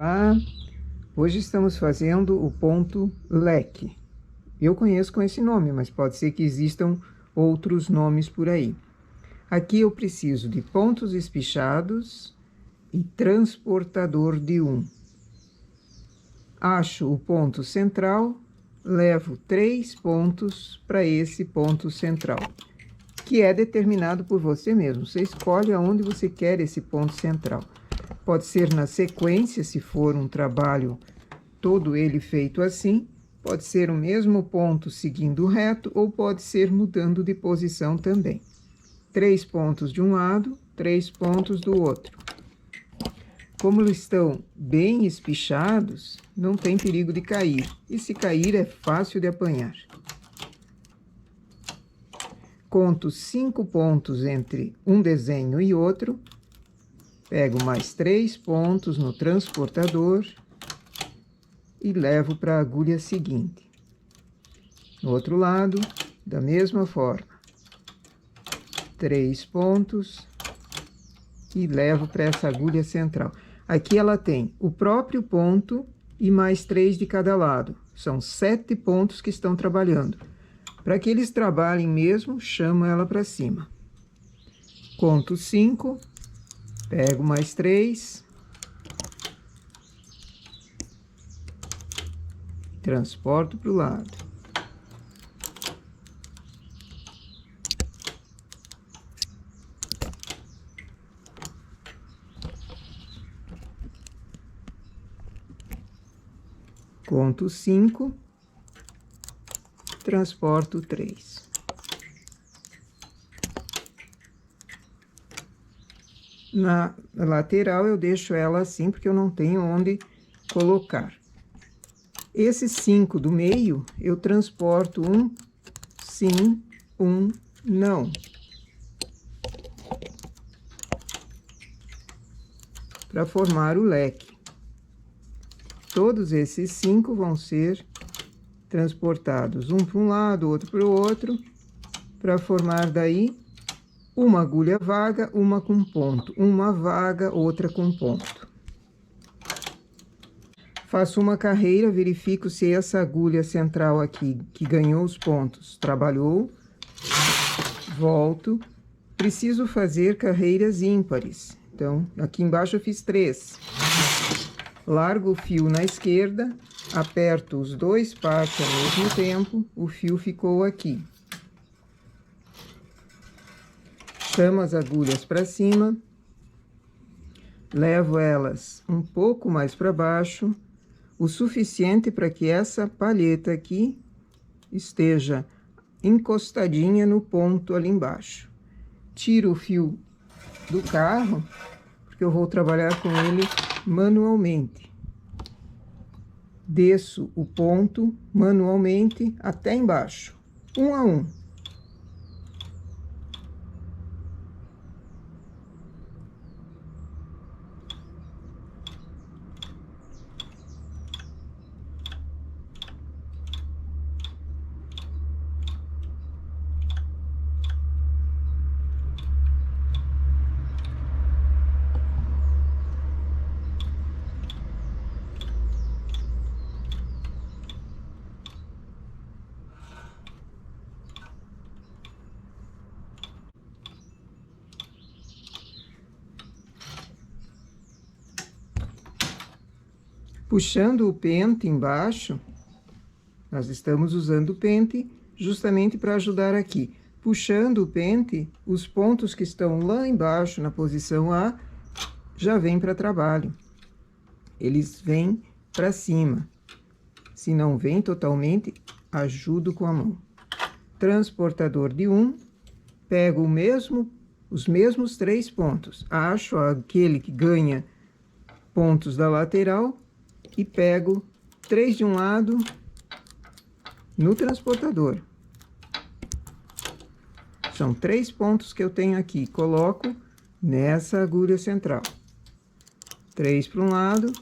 Ah, hoje estamos fazendo o ponto leque. Eu conheço com esse nome, mas pode ser que existam outros nomes por aí. Aqui eu preciso de pontos espichados e transportador de 1. Acho o ponto central, levo 3 pontos para esse ponto central, que é determinado por você mesmo. Você escolhe aonde você quer esse ponto central. Pode ser na sequência, se for um trabalho todo ele feito assim. Pode ser o mesmo ponto seguindo reto, ou pode ser mudando de posição também. 3 pontos de um lado, 3 pontos do outro. Como eles estão bem espichados, não tem perigo de cair. E se cair, é fácil de apanhar. Conto 5 pontos entre um desenho e outro. Pego mais 3 pontos no transportador e levo para a agulha seguinte. No outro lado, da mesma forma. 3 pontos e levo para essa agulha central. Aqui ela tem o próprio ponto e mais 3 de cada lado. São 7 pontos que estão trabalhando. Para que eles trabalhem mesmo, chamo ela para cima. Conto 5, pego mais 3, transporto para o lado. Conto 5, transporto 3. Na lateral eu deixo ela assim, porque eu não tenho onde colocar. Esses 5 do meio, eu transporto um sim, um não. Para formar o leque. Todos esses 5 vão ser transportados, um para um lado, outro para o outro, para formar daí uma agulha vaga, uma com ponto, uma vaga, outra com ponto. Faço uma carreira, verifico se essa agulha central aqui, que ganhou os pontos, trabalhou, volto. Preciso fazer carreiras ímpares, então aqui embaixo eu fiz 3. Largo o fio na esquerda, aperto os 2 partes ao mesmo tempo, o fio ficou aqui. Chamo as agulhas para cima, levo elas um pouco mais para baixo, o suficiente para que essa palheta aqui esteja encostadinha no ponto ali embaixo. Tiro o fio do carro, porque eu vou trabalhar com ele manualmente. Desço o ponto manualmente até embaixo, um a um. Puxando o pente embaixo, nós estamos usando o pente justamente para ajudar aqui. Puxando o pente, os pontos que estão lá embaixo, na posição A, já vêm para trabalho. Eles vêm para cima. Se não vem totalmente, ajudo com a mão. Transportador de 1, pego os mesmos 3 pontos. Acho aquele que ganha pontos da lateral e pego 3 de um lado no transportador. São 3 pontos que eu tenho aqui. Coloco nessa agulha central. 3 para um lado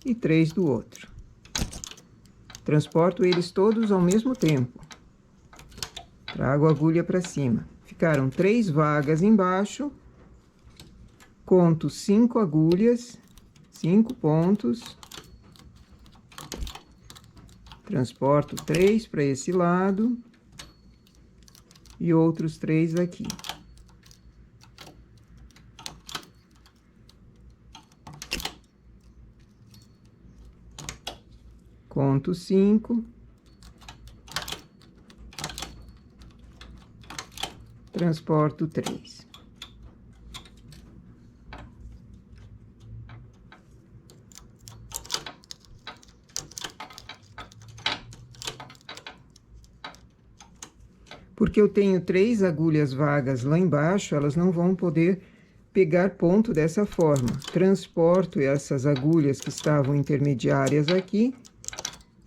e 3 do outro. Transporto eles todos ao mesmo tempo. Trago a agulha para cima. Ficaram 3 vagas embaixo. Conto 5 agulhas. 5 pontos, transporto 3 para esse lado e outros 3 aqui. Conto 5, transporto 3. Porque eu tenho 3 agulhas vagas lá embaixo, elas não vão poder pegar ponto dessa forma. Transporto essas agulhas que estavam intermediárias aqui,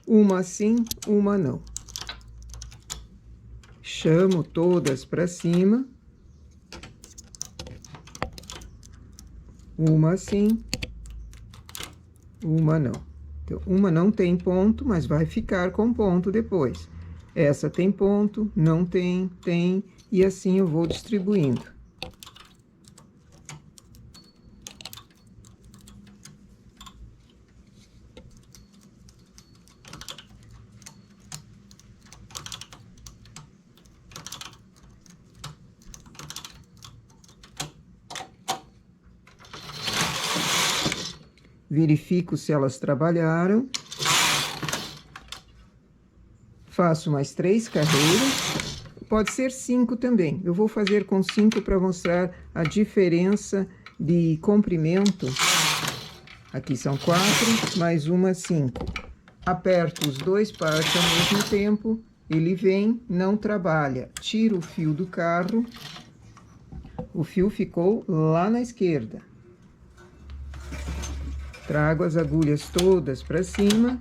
uma assim, uma não. Chamo todas para cima, uma assim, uma não. Então, uma não tem ponto, mas vai ficar com ponto depois. Essa tem ponto, não tem, tem, e assim eu vou distribuindo. Verifico se elas trabalharam. Faço mais 3 carreiras, pode ser 5 também. Eu vou fazer com 5 para mostrar a diferença de comprimento. Aqui são 4, mais uma 5. Aperto os 2 pares ao mesmo tempo, ele vem, não trabalha. Tiro o fio do carro, o fio ficou lá na esquerda. Trago as agulhas todas para cima,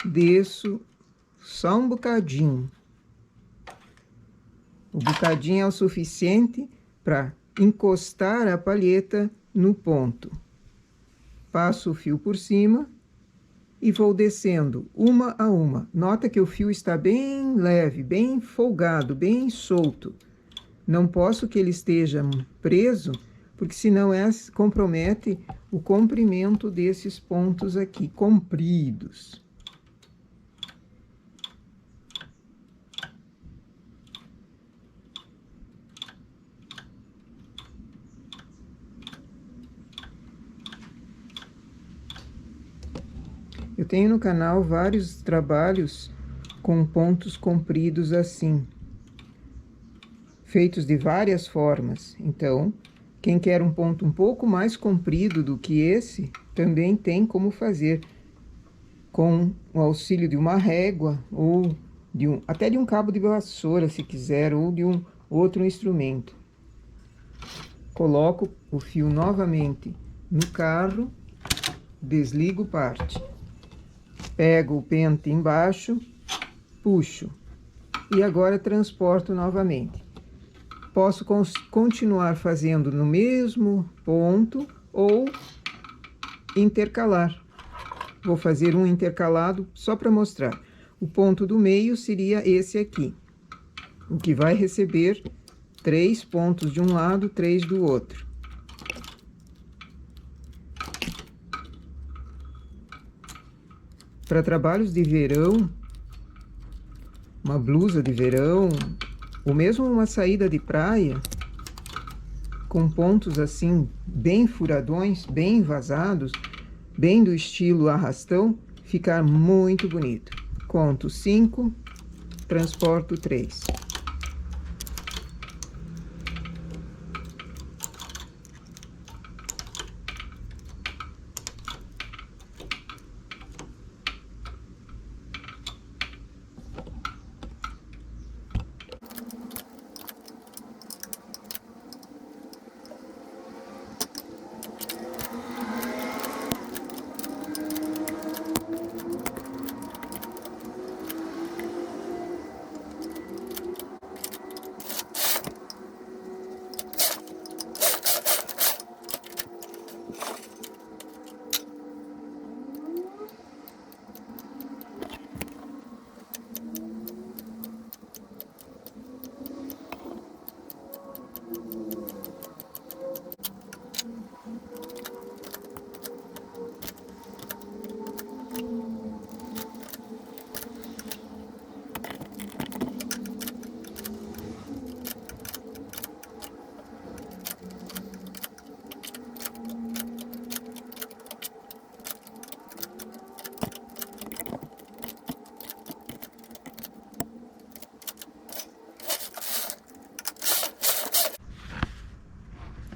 desço só um bocadinho. O bocadinho é o suficiente para encostar a palheta no ponto. Passo o fio por cima e vou descendo uma a uma. Nota que o fio está bem leve, bem folgado, bem solto. Não posso que ele esteja preso, porque senão compromete o comprimento desses pontos aqui, compridos. Eu tenho no canal vários trabalhos com pontos compridos assim, feitos de várias formas. Então, quem quer um ponto um pouco mais comprido do que esse, também tem como fazer com o auxílio de uma régua ou até de um cabo de vassoura, se quiser, ou de um outro instrumento. Coloco o fio novamente no carro, desligo parte. Pego o pente embaixo, puxo e agora transporto novamente. Posso continuar fazendo no mesmo ponto ou intercalar. Vou fazer um intercalado só para mostrar. O ponto do meio seria esse aqui, o que vai receber 3 pontos de um lado, 3 do outro. Para trabalhos de verão, uma blusa de verão, ou mesmo uma saída de praia, com pontos assim, bem furadões, bem vazados, bem do estilo arrastão, ficar muito bonito. Conto 5, transporto 3.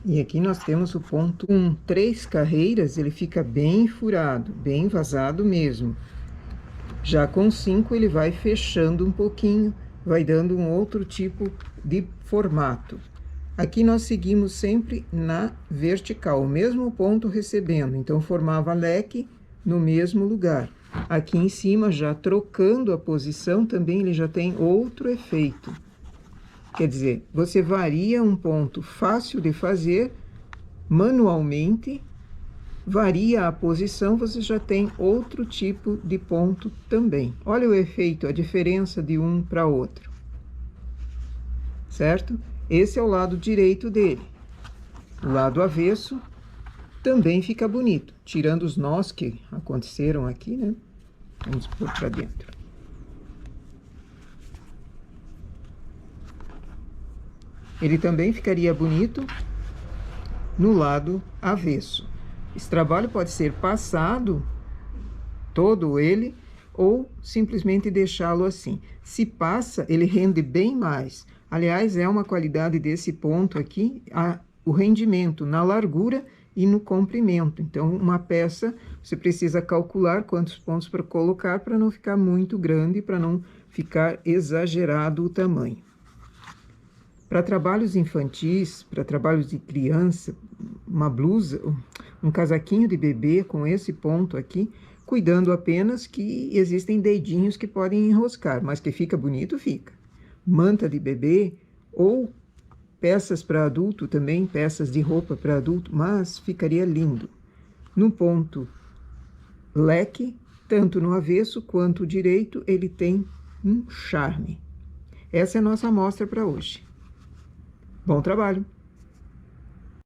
E aqui nós temos o ponto com 3 carreiras, ele fica bem furado, bem vazado mesmo. Já com 5 ele vai fechando um pouquinho, vai dando um outro tipo de formato. Aqui nós seguimos sempre na vertical, o mesmo ponto recebendo, então formava leque no mesmo lugar. Aqui em cima, já trocando a posição, também ele já tem outro efeito. Quer dizer, você varia um ponto fácil de fazer manualmente, varia a posição, você já tem outro tipo de ponto também. Olha o efeito, a diferença de um para outro. Certo? Esse é o lado direito dele. O lado avesso também fica bonito, tirando os nós que aconteceram aqui, né? Vamos pôr para dentro. Ele também ficaria bonito no lado avesso. Esse trabalho pode ser passado, todo ele, ou simplesmente deixá-lo assim. Se passa, ele rende bem mais. Aliás, é uma qualidade desse ponto aqui, o rendimento na largura e no comprimento. Então, uma peça, você precisa calcular quantos pontos para colocar, para não ficar muito grande, para não ficar exagerado o tamanho. Para trabalhos infantis, para trabalhos de criança, uma blusa, um casaquinho de bebê com esse ponto aqui, cuidando apenas que existem dedinhos que podem enroscar, mas que fica bonito, fica. Manta de bebê ou peças para adulto também, peças de roupa para adulto, mas ficaria lindo. No ponto leque, tanto no avesso quanto direito, ele tem um charme. Essa é a nossa amostra para hoje. Bom trabalho!